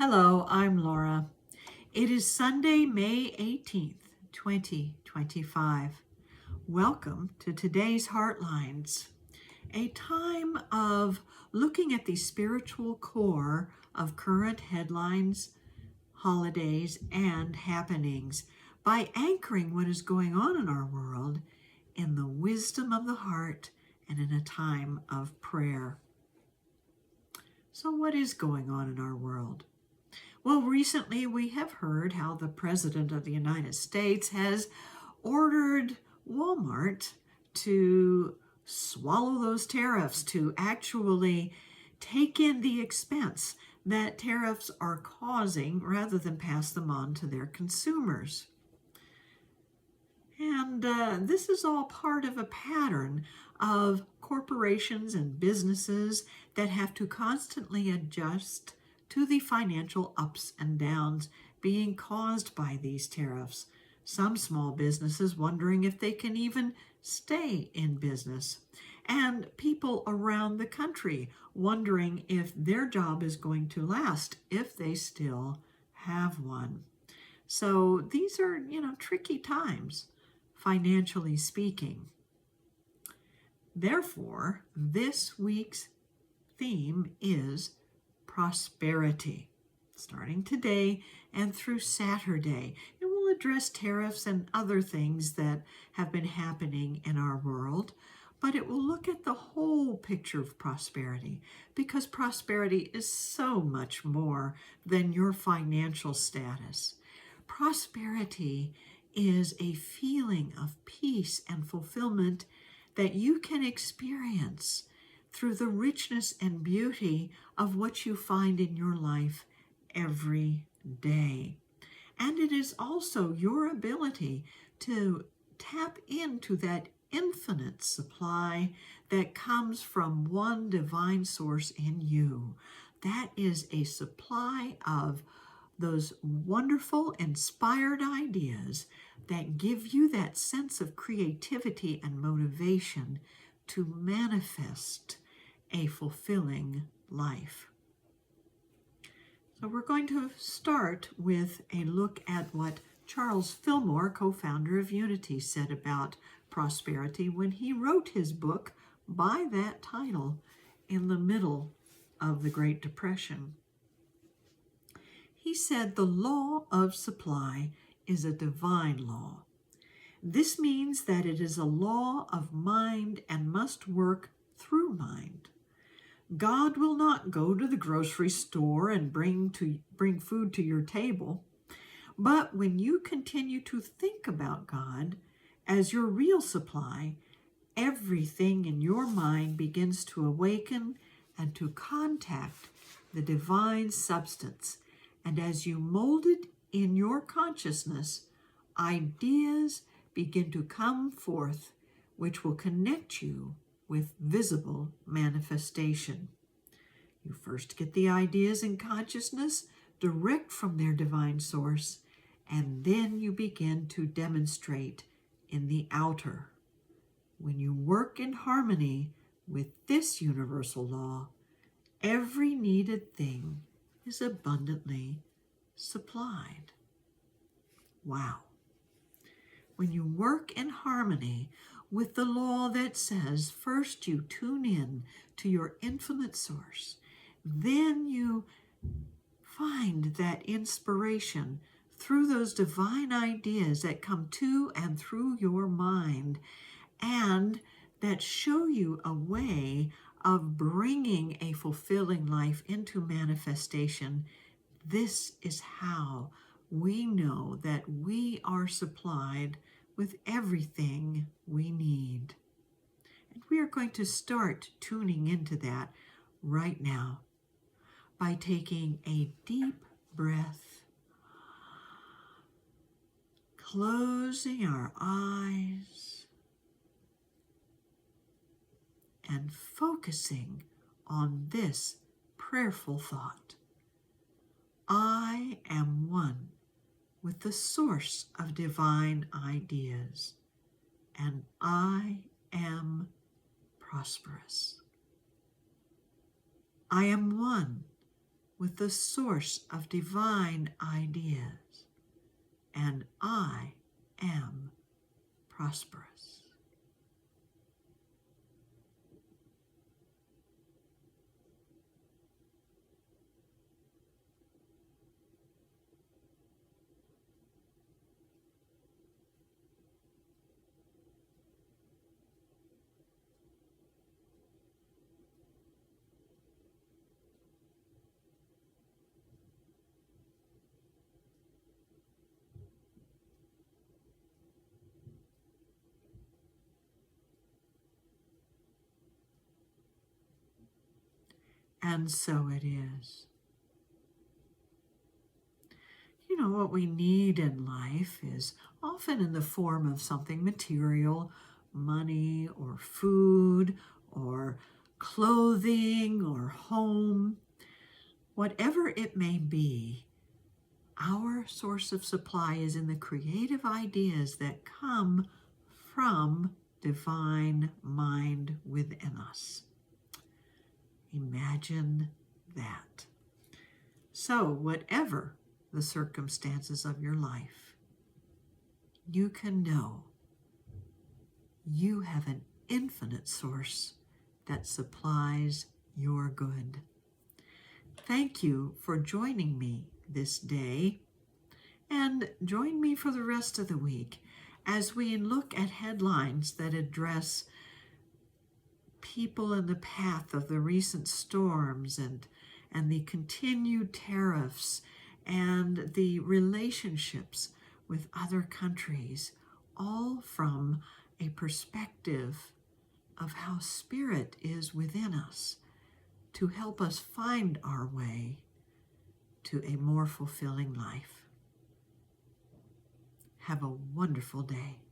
Hello, I'm Laura. It is Sunday, May 18th, 2025. Welcome to today's Heartlines, a time of looking at the spiritual core of current headlines, holidays, and happenings by anchoring what is going on in our world in the wisdom of the heart and in a time of prayer. So, what is going on in our world? Well, recently we have heard how the President of the United States has ordered Walmart to swallow those tariffs, to actually take in the expense that tariffs are causing rather than pass them on to their consumers. And this is all part of a pattern of corporations and businesses that have to constantly adjust to the financial ups and downs being caused by these tariffs. Some small businesses wondering if they can even stay in business, and people around the country wondering if their job is going to last if they still have one. So these are, tricky times, financially speaking. Therefore, this week's theme is prosperity, starting today and through Saturday. It will address tariffs and other things that have been happening in our world, but it will look at the whole picture of prosperity, because prosperity is so much more than your financial status. Prosperity is a feeling of peace and fulfillment that you can experience through the richness and beauty of what you find in your life every day. And it is also your ability to tap into that infinite supply that comes from one divine source in you. That is a supply of those wonderful, inspired ideas that give you that sense of creativity and motivation to manifest a fulfilling life. So we're going to start with a look at what Charles Fillmore, co-founder of Unity, said about prosperity when he wrote his book by that title in the middle of the Great Depression. He said, "The law of supply is a divine law. This means that it is a law of mind and must work through mind. God will not go to the grocery store and bring food to your table. But when you continue to think about God as your real supply, everything in your mind begins to awaken and to contact the divine substance. And as you mold it in your consciousness, ideas begin to come forth, which will connect you with visible manifestation. You first get the ideas in consciousness direct from their divine source, and then you begin to demonstrate in the outer. When you work in harmony with this universal law, every needed thing is abundantly supplied." Wow. When you work in harmony with the law that says first you tune in to your infinite source, then you find that inspiration through those divine ideas that come to and through your mind, and that show you a way of bringing a fulfilling life into manifestation. This is how we know that we are supplied with everything we need. And we are going to start tuning into that right now by taking a deep breath, closing our eyes, and focusing on this prayerful thought. I am one with the source of divine ideas, and I am prosperous. I am one with the source of divine ideas, and I am prosperous. And so it is. You know, what we need in life is often in the form of something material, money or food or clothing or home. Whatever it may be, our source of supply is in the creative ideas that come from divine mind within us. Imagine that. So, whatever the circumstances of your life, you can know you have an infinite source that supplies your good. Thank you for joining me this day, and join me for the rest of the week as we look at headlines that address people in the path of the recent storms and the continued tariffs and the relationships with other countries, all from a perspective of how Spirit is within us to help us find our way to a more fulfilling life. Have a wonderful day.